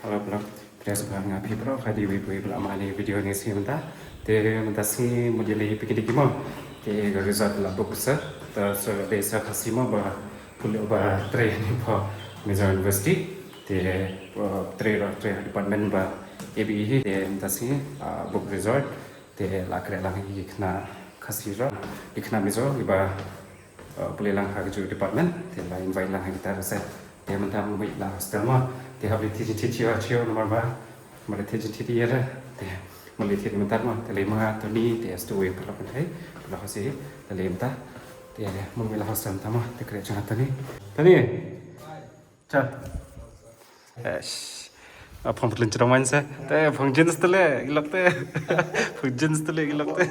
belum terus bang api pro kadi wibu belum ani video ni sih mentah te mentah sih model pikir gimana te result lah bagus terus desa kasih bah pulau bah train ni bah Mizo University te train department bah ABE te mentah sih book result te lakre lang ikna kasih ra ikna Mizo iba boleh lang hak department te lah invite lang kita rasa te mentah mungkin lah hostel mah te habis tiji nomor ba mari tiji ya te mali tiji mentar mah te lima tu ni te stu we perlu pentai perlu kasih te lima te mungkin lah hostel tama te kerja tani cha phong pelin ceroman sa te phong jeans tele ilok te phong jeans tele ilok te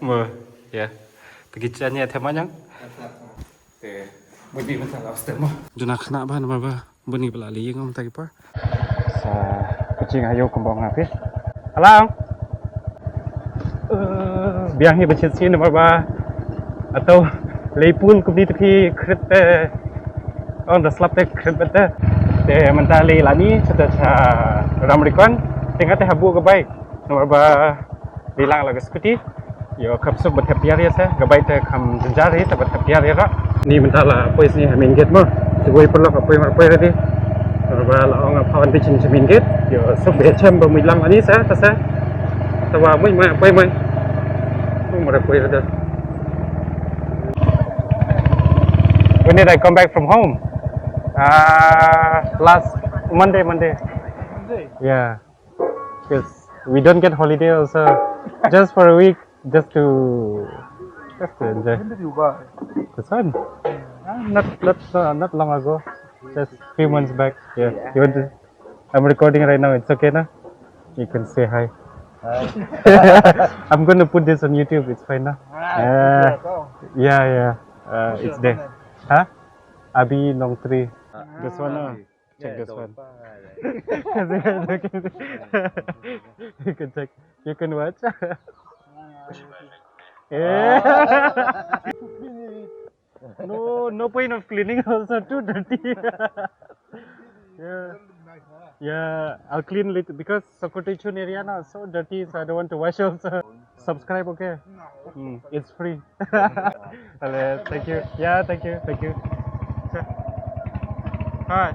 mo ya pegicannya temanya te Mungkin bentar lah, Ustaz mah. Juna kena apa nama apa? Beni pelali ngom tak apa. Sa kucing ayo kembang habis. Alang. Biang hi becet sini nama apa? Atau lepun kumni tapi kret on the slap tek kret bete. Te mentali lani sudah ramrikon. Tengah teh habu kebaik. Nama apa? Bilang lagi skuti. Yo kapsuk bertepiar ya saya. Kebaik teh kam jenjari tapi bertepiar ya kak. Ni mentala apa sini main gate mah sebuah perlu apa tadi terus orang apa di sini main gate yo sebecam bermilang ani saya tasa tawa mai apa mai mana apa ada when did I come back from home last Monday yeah because we don't get holiday also just for a week just to enjoy the sun. Not long ago, just few months back. Yeah. You want to? I'm recording right now. It's okay, na? You can say hi. I'm gonna put this on YouTube. It's fine, na? Yeah. It's there. Huh? Abi Nong 3. This one, na? Check this one. You can check. You can watch. No point of cleaning also too dirty. Yeah, I'll clean it because Sokotichun area now so dirty, so I don't want to wash also. Subscribe, okay? It's free. Thank you. Yeah, thank you. Hi,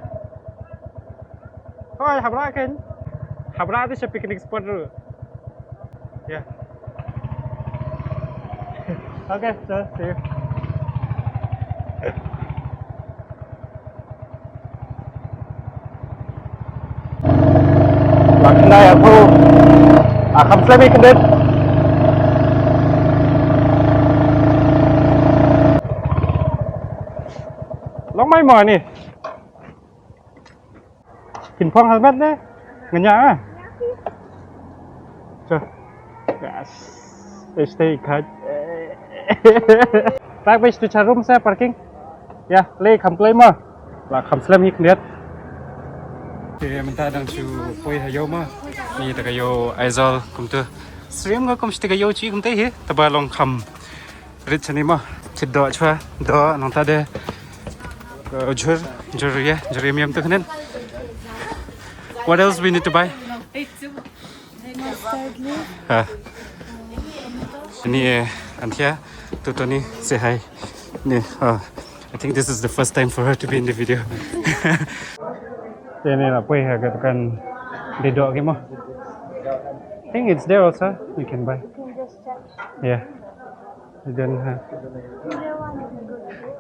Habra kan? Habra itu picnic spot dulu. Yeah. Okay, so see you. Laknai aku akan selami kendit. Long mai mò ni. Kinh phong helmet deh. Ngenyak ah. Coba. Gas. Stay cut. Tak bes tu carum saya parking. Ya, le kamplay mo. Lah kamslam hik lihat. Oke, minta dang su poi hayo ma. Ni ta kayo aizal kum tu. Stream ga kum sti kayo chi kum te he. Ta ba long kam. Rit chani ma. Chiddo chwa do nong ta de. Jur ya, miam tu kenen. What else we need to buy? Ini Antia, Tutoni, say hi. I think this is the first time for her to be in the video. Ini apa ya katakan dedok ke mah? I think it's there also. You can buy. Yeah. You don't have.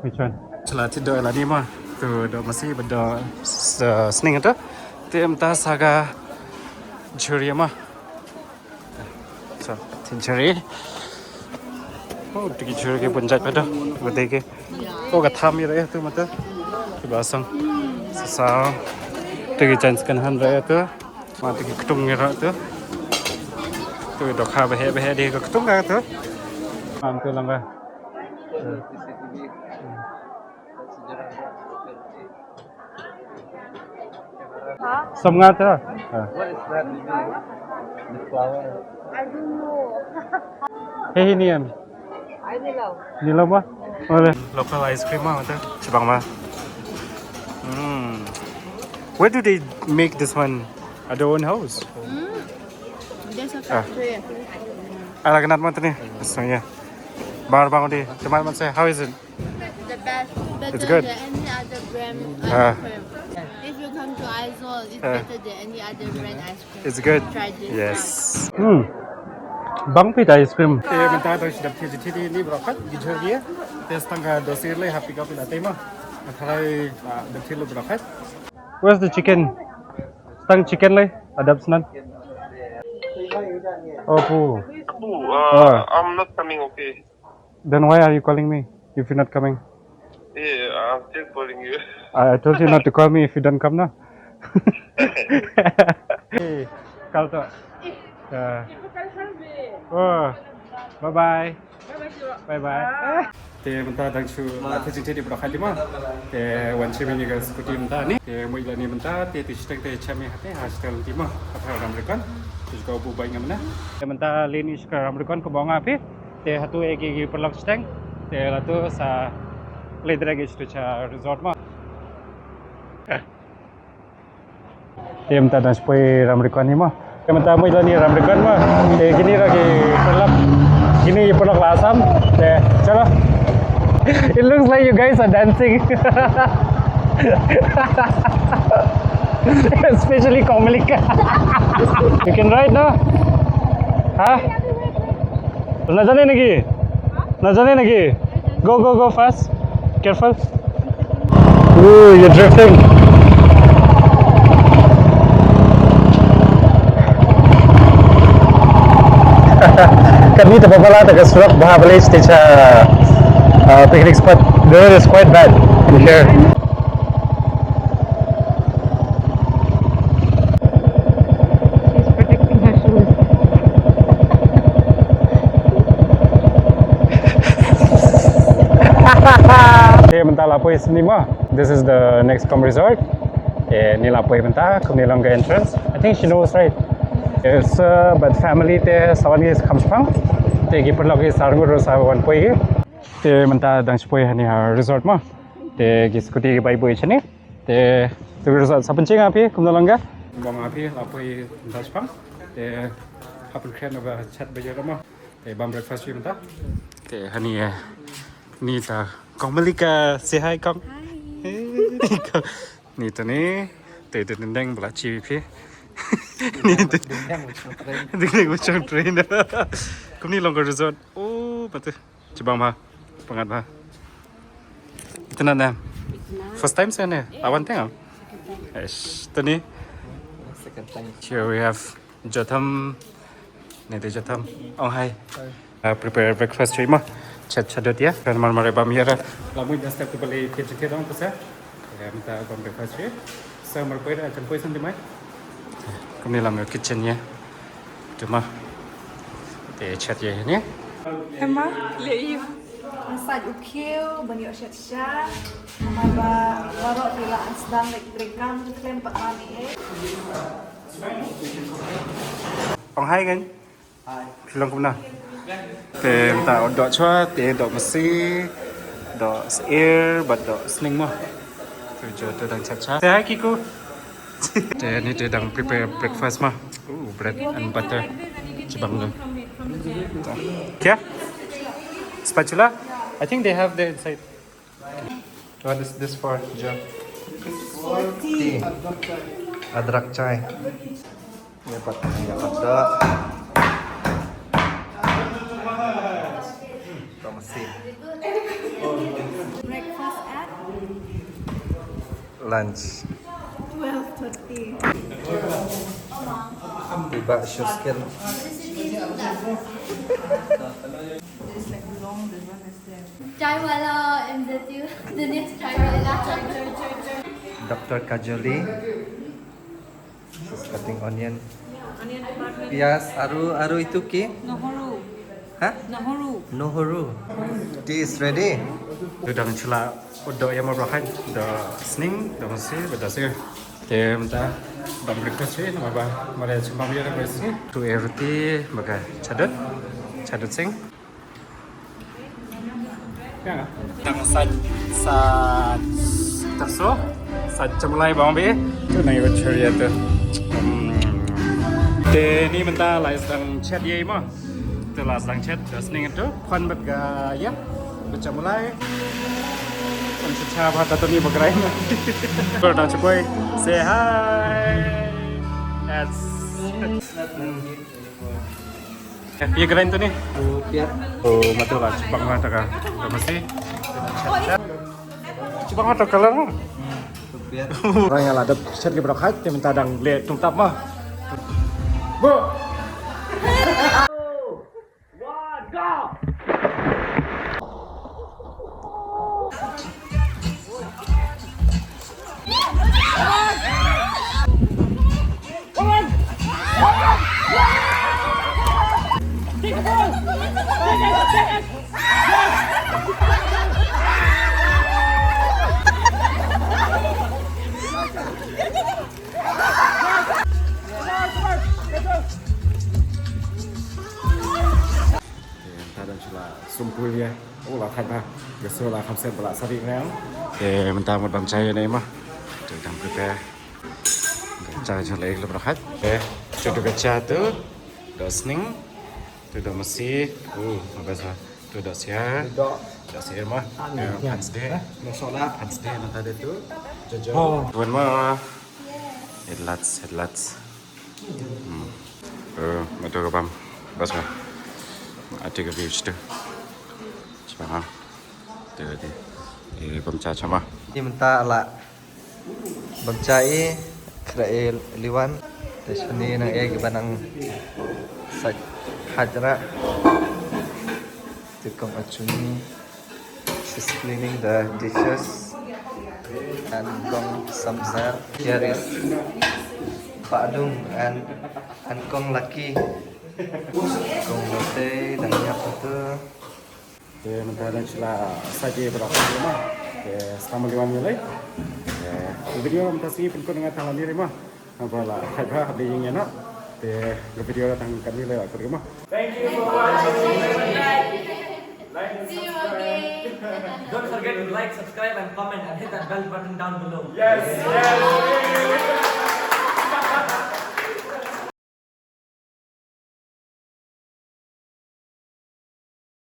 Which one? Celah tidok lah ni mah. Tu dok masih benda sening itu. Tiap entah saga juri mah. So, tinjuri. Oh, tiki juri ke punjat pada. Betul ke? Oh, katham ni raya tu mata. Kebasang. Sesal. Tiki chance kan han raya tu. Mata tiki ketung ni raya tu. Tu dok ha behe dia ke ketung kan tu. Am tu langgar. Semua tu. What is that? The flower? I don't know. Hey ni am. I don't know. Ni lama. Oleh. Local ice cream mah tu. Cebang mah. Where do they make this one? At their own house? There's a factory. Ala kanat mo ito ni. So yeah. Bar bango di. Cuman man say, how is it? The best, better It's good. than any other brand Ah. ice cream. If you come to Aizol, it's better than any other brand ice cream. It's good. Try this Yes. Bang pita ice cream. Bentar dah sudah jadi ni berapa? Gijar dia. Tes tangga dosir le happy kopi latte mah. Akhirnya dosir le berapa? Where's the chicken? Tang chicken le. Adab senan. Oh pu. I'm not coming, okay? Then why are you calling me if you're not coming? Yeah, I'm still calling you. I told you not to call me if you don't come now. Hey, kal to. Oh, bye bye. Bye bye. Te bentar dang chu ate jing di berapa di mah? Te wan chimi ni gas kuti bentar ni. Te moi la ni bentar te tishtang te chami hate hastel di mah. Apa orang rekan? Terus kau bu baik ngamna. Te bentar lini sekarang rekan ke bawah api. Te hatu egi perlak stang. Te latu sa ledra ge stu cha resort mah. Te bentar dan spoi ram rekan ni mah. Te bentar moi la ni ram rekan mah. Te gini lagi perlak. Gini perlak lasam. Te chalo. It looks like you guys are dancing. Especially Komalika. You can ride now? Huh? Na jane nagi? Na jane nagi? Go fast. Careful. Ooh, you're drifting. Kami terpapala tak kesurak bahagia stage picnic spot. The weather is quite bad in here. She's protecting her shoes. Okay, bentar lapoi sini mah. This is the next resort. Ni lapoi bentar, kami langgar entrance. I think she knows, right? It's but family te sawan guys comes from. Te gi perlu guys sarung ro sawan poi. Te bentar dang spoi hani resort mah. Te gi scooty gi bai boi chani. Te resort sa pencing api kami langgar. Bang api lapoi bentar spang. Te hapun kren over chat bajar mah. Te bam breakfast ji bentar. Te hani ni ta Komalika, say hi Kong. Hi. Ni tu ni, tu dendeng belah cipi. Ni tu dendeng macam train. Kau ni longgar resort. Oh, betul. Coba mah, pengat mah. Itu nana. First time saya ni, awan tengok. Yes, tu ni. Second time. Here we have Jotham. Ni tu Jotham. Oh hi. Prepare breakfast cuma. Chat dia kan mar bamiara lamu dah step tu balik kitchen ke dong pasal ya minta kon breakfast je so mar poi dah poi san dimai kami lam kitchen ya cuma te chat je ni Emma, leave. Massage ukil, bani osyat-syat. Maba warok tila asdang lek berikan klaim pak mami Ông hai kan film cũng nào te minta dok chua te dok mesi dok air but dok sling mah tu jo tu dang chat chat te hai kiku te ni te dang prepare breakfast mah bread and butter cibang lu kya spatula I think they have there inside what is this for Jo Tea. Adrak chai. Dapat ada. Kamasi. breakfast at Lunch. 12:30. Tiba Shuskin. It's like long, this one is there. Chai wala and the next chai wala. Dr. Kajoli. She's cutting onion. Onion department. Pias, aru itu ki? Nohoru. Hah? Nohoru. Nohoru. Tea is ready. tu dang chula udah yang mau berapa dah sning dah masih berdasar te minta bam breakfast ni nama bah mari cuma biar bersih tu roti bagai cadut sing ya dang sa terso saja mulai bang be tu nai ko ceria tu te ni mentah lai sang chat ye mah tu lah sang chat terus ni tu pan berga ya baca mulai pan cecah pada tu ni bergerak berdoa cukup say hi as ya keren tu ni oh betul lah cepat mata kah masih cepat mata kalah orang yang ada chat ke berkat dia minta dang le tungtap mah bu sumpul ya, oh lah kan bah, biasa lah konsep belak sari ni, mentah mau bangcai ni mah, sedang prepare, cara jelek lebih rahat, cuci kaca tu, dosning, tu dah masih, apa sah, tu dah siap, dah siap mah, hands day, hands day mentah dia tu, tuan mah, headlights, betul ke pam, bas mah, ada ke view tu. Faham? Tadi, pemcah cama. Ini mentah ala bangcai kerai liwan. Terus ni nang banang saj hajra. Tukang acuni. She's cleaning the dishes and gong samsar. Here is Pak Dung and Kong Laki. Kong Lote dan yang itu. Mentah dan cila saja berapa lama? Selama 5 minggu. Video mentah sih penkau dengan tangan diri mah. Apa lah? Hai habis yang nak. Video datang kami lewat ke rumah. Thank you for watching. Like and subscribe. Don't forget to like, subscribe and comment and hit that bell button down below. Yes.